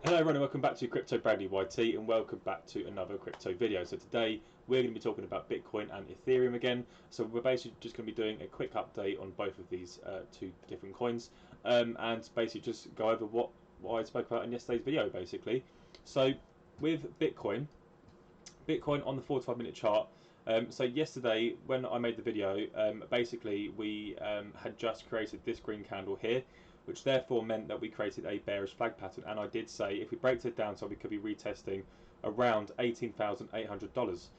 Hello everyone and welcome back to Crypto Bradley YT and welcome back to another crypto video. So today we're going to be talking about Bitcoin and Ethereum again. So we're basically just going to be doing a quick update on both of these two different coins and basically just go over what I spoke about in yesterday's video basically. So with Bitcoin on the 45-minute chart, so yesterday when I made the video, basically we had just created this green candle here, which therefore meant that we created a bearish flag pattern. And I did say if we break the downside, we could be retesting around $18,800,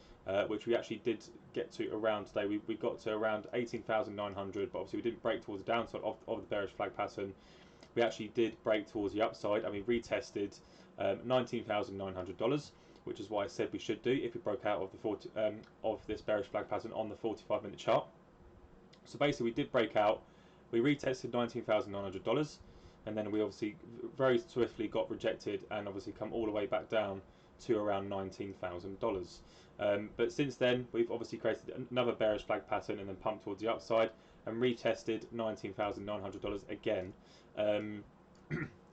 which we actually did get to around today. We got to around 18,900, but obviously we didn't break towards the downside of the bearish flag pattern. We actually did break towards the upside and we retested $19,900, which is what I said we should do if we broke out of the of this bearish flag pattern on the 45-minute chart. So basically we did break out. We retested $19,900 and then we obviously very swiftly got rejected and obviously come all the way back down to around $19,000. But since then we've obviously created another bearish flag pattern and then pumped towards the upside and retested $19,900 again.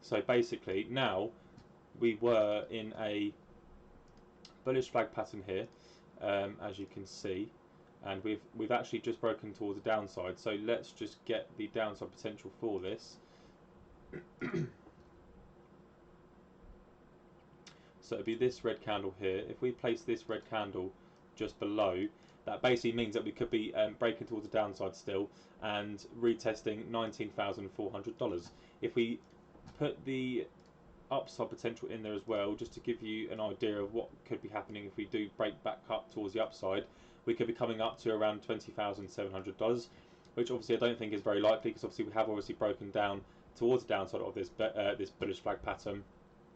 So basically now we were in a bullish flag pattern here, as you can see, and we've actually just broken towards the downside. So let's just get the downside potential for this. So it'd be this red candle here. If we place this red candle just below, that basically means that we could be breaking towards the downside still and retesting $19,400. If we put the upside potential in there as well, just to give you an idea of what could be happening if we do break back up towards the upside, we could be coming up to around $20,700, which obviously I don't think is very likely because obviously we have obviously broken down towards the downside of this this bullish flag pattern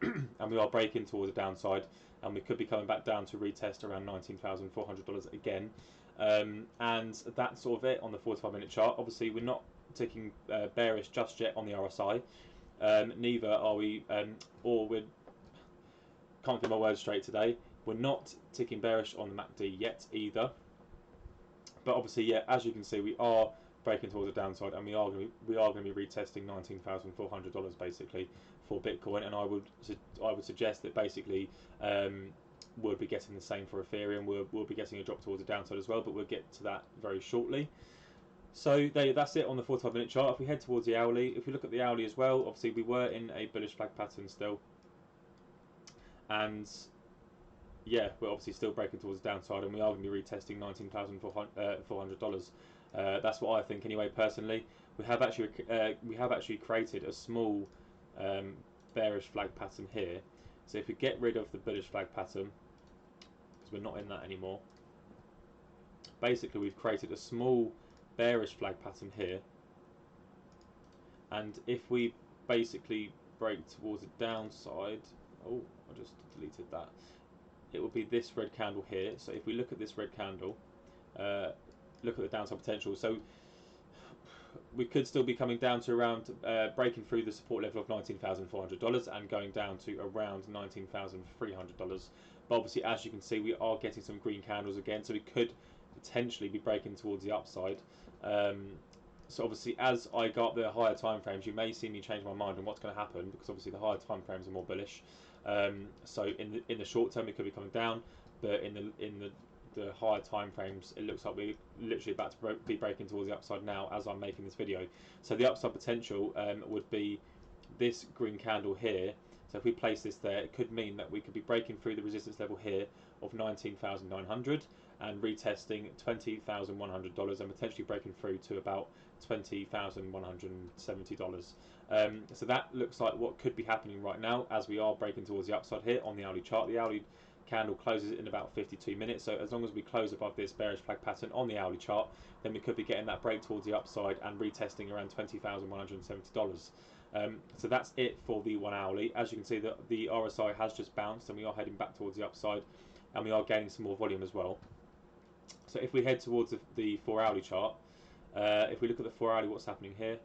and we are breaking towards the downside and we could be coming back down to retest around $19,400 again. And that's sort of it on the 45-minute chart. Obviously we're not ticking bearish just yet on the RSI. Neither are we, or we can't get my words straight today. We're not ticking bearish on the MACD yet either. But obviously, yeah, as you can see, we are breaking towards the downside, and we are going to be retesting $19,400 basically for Bitcoin. And I would suggest that basically we'll be getting the same for Ethereum. We'll be getting a drop towards the downside as well, but we'll get to that very shortly. So that's it on the 45-minute chart. If we head towards the hourly, if we look at the hourly as well, obviously we were in a bullish flag pattern still, and yeah, we're obviously still breaking towards the downside, and we are going to be retesting $19,400. That's what I think anyway. Personally, we have actually created a small bearish flag pattern here. So if we get rid of the bullish flag pattern, because we're not in that anymore, basically we've created a small bearish flag pattern here, and if we basically break towards the downside, oh, I just deleted that, it will be this red candle here. So if we look at this red candle, look at the downside potential, so we could still be coming down to around breaking through the support level of $19,400 and going down to around $19,300. But obviously, as you can see, we are getting some green candles again, so we could potentially be breaking towards the upside. So obviously, as I go up the higher time frames, you may see me change my mind on what's going to happen, because obviously the higher time frames are more bullish. So in the short term, it could be coming down, but in the higher time frames, it looks like we're literally about to be breaking towards the upside now as I'm making this video. So the upside potential would be this green candle here. So if we place this there, it could mean that we could be breaking through the resistance level here of 19,900 and retesting $20,100 and potentially breaking through to about $20,170. So that looks like what could be happening right now as we are breaking towards the upside here on the hourly chart. The hourly candle closes in about 52 minutes, so as long as we close above this bearish flag pattern on the hourly chart, then we could be getting that break towards the upside and retesting around $20,170. So that's it for the 1 hourly. As you can see, the RSI has just bounced and we are heading back towards the upside, and we are gaining some more volume as well. So if we head towards the 4 hourly chart, if we look at the 4 hourly, what's happening here?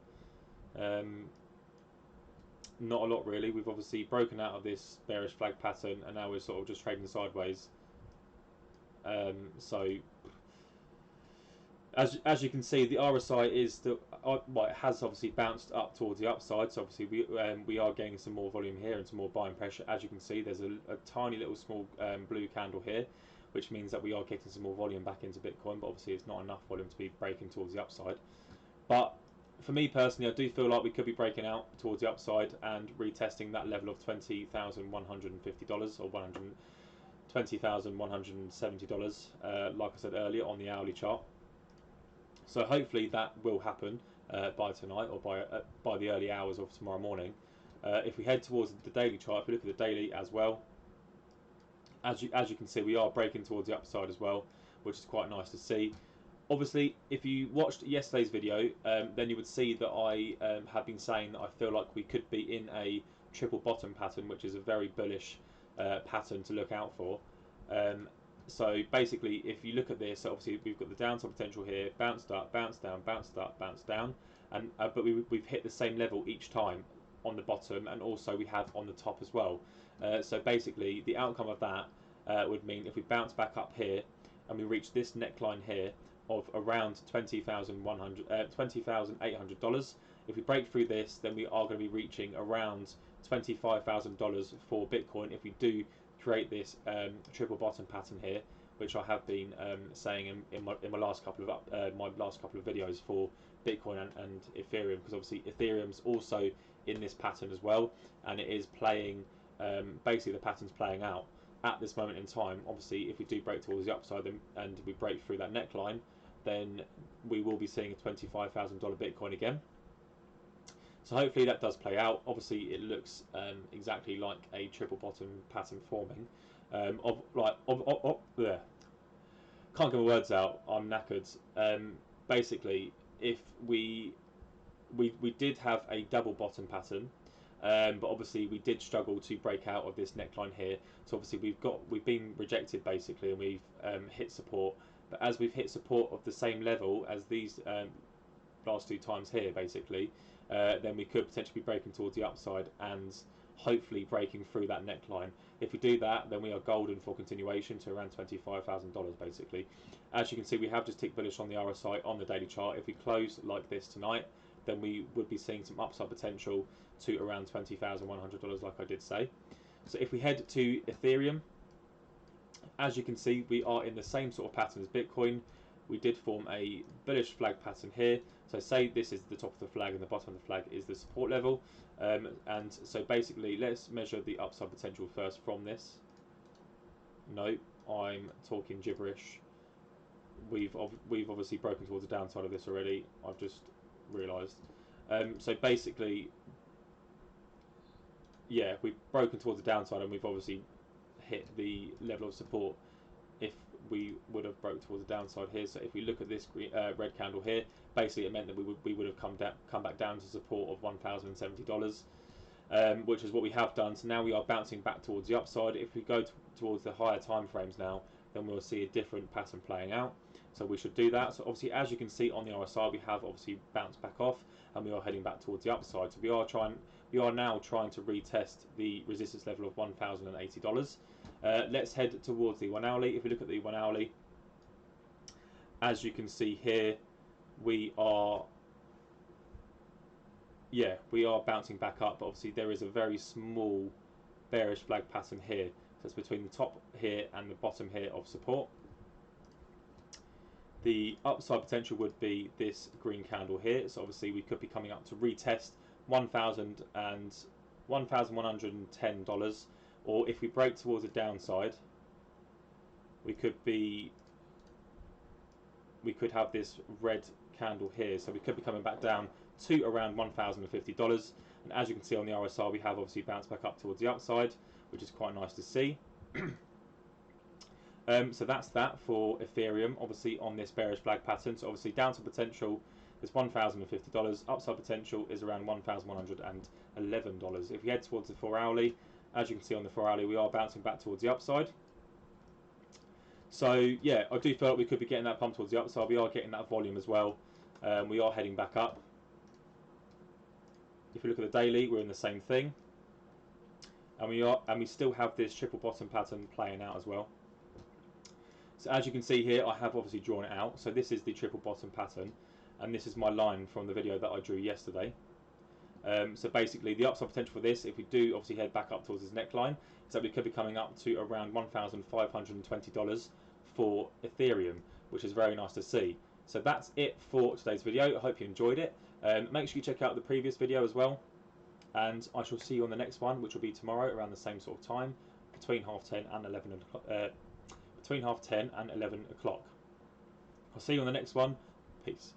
Not a lot really. We've obviously broken out of this bearish flag pattern and now we're sort of just trading sideways. So As you can see, the RSI is well, it has obviously bounced up towards the upside. So obviously we are getting some more volume here and some more buying pressure. As you can see, there's a tiny little small blue candle here, which means that we are getting some more volume back into Bitcoin. But obviously, it's not enough volume to be breaking towards the upside. But for me personally, I do feel like we could be breaking out towards the upside and retesting that level of $20,150 or $20,170, like I said earlier, on the hourly chart. So hopefully that will happen by tonight or by the early hours of tomorrow morning. If we head towards the daily chart, if we look at the daily as well, as you can see, we are breaking towards the upside as well, which is quite nice to see. Obviously, if you watched yesterday's video, then you would see that I have been saying that I feel like we could be in a triple bottom pattern, which is a very bullish pattern to look out for. So basically, if you look at this, obviously we've got the downside potential here, bounced up, bounced down, bounced up, bounced down, and but we've hit the same level each time on the bottom, and also we have on the top as well. So basically, the outcome of that would mean if we bounce back up here and we reach this neckline here of around $20,800. If we break through this, then we are going to be reaching around $25,000 for Bitcoin if we do create this triple bottom pattern here, which I have been saying in my last couple of videos for Bitcoin and Ethereum, because obviously Ethereum's also in this pattern as well, and it is playing basically the pattern's playing out at this moment in time. Obviously, if we do break towards the upside and we break through that neckline, then we will be seeing a $25,000 Bitcoin again. So hopefully that does play out. Obviously, it looks exactly like a triple bottom pattern forming. Yeah. Can't get my words out. I'm knackered. Basically, if we did have a double bottom pattern, but obviously we did struggle to break out of this neckline here. So obviously we've been rejected basically, and we've hit support. But as we've hit support of the same level as these last two times here, basically, then we could potentially be breaking towards the upside and hopefully breaking through that neckline. If we do that, then we are golden for continuation to around $25,000 basically. As you can see, we have just ticked bullish on the RSI on the daily chart. If we close like this tonight, then we would be seeing some upside potential to around $20,100, like I did say. So if we head to Ethereum, as you can see, we are in the same sort of pattern as Bitcoin. We did form a bullish flag pattern here. So say this is the top of the flag and the bottom of the flag is the support level. And so basically, let's measure the upside potential first from this. No, I'm talking gibberish. We've obviously broken towards the downside of this already. I've just realised. So basically, yeah, we've broken towards the downside, and we've obviously hit the level of support if we would have broke towards the downside here. So if we look at this red candle here, basically it meant that we would have come back down to support of $1,070, which is what we have done. So now we are bouncing back towards the upside. If we go towards the higher time frames now, then we'll see a different pattern playing out. So we should do that. So obviously, as you can see on the RSI, we have obviously bounced back off, and we are heading back towards the upside. So we are now trying to retest the resistance level of $1,080. Let's head towards the 1 hourly. If we look at the 1 hourly, as you can see here, we are bouncing back up, but obviously there is a very small bearish flag pattern here. So it's between the top here and the bottom here of support. The upside potential would be this green candle here. So obviously we could be coming up to retest $1,110, or if we break towards the downside, we could have this red candle here. So we could be coming back down to around $1,050. And as you can see on the RSI, we have obviously bounced back up towards the upside, which is quite nice to see. So that's that for Ethereum, obviously on this bearish flag pattern. So obviously downside potential is $1,050, upside potential is around $1,111. If we head towards the 4 hourly, as you can see on the 4 hourly, we are bouncing back towards the upside. So yeah, I do feel like we could be getting that pump towards the upside. We are getting that volume as well. We are heading back up. If we look at the daily, we're in the same thing, and we still have this triple bottom pattern playing out as well. So as you can see here, I have obviously drawn it out. So this is the triple bottom pattern, and this is my line from the video that I drew yesterday. So basically the upside potential for this, if we do obviously head back up towards this neckline, is that we could be coming up to around $1,520 for Ethereum, which is very nice to see. So that's it for today's video. I hope you enjoyed it. Make sure you check out the previous video as well, and I shall see you on the next one, which will be tomorrow around the same sort of time, between half 10 and 11 o'clock. Between half 10 and 11 o'clock. I'll see you on the next one. Peace.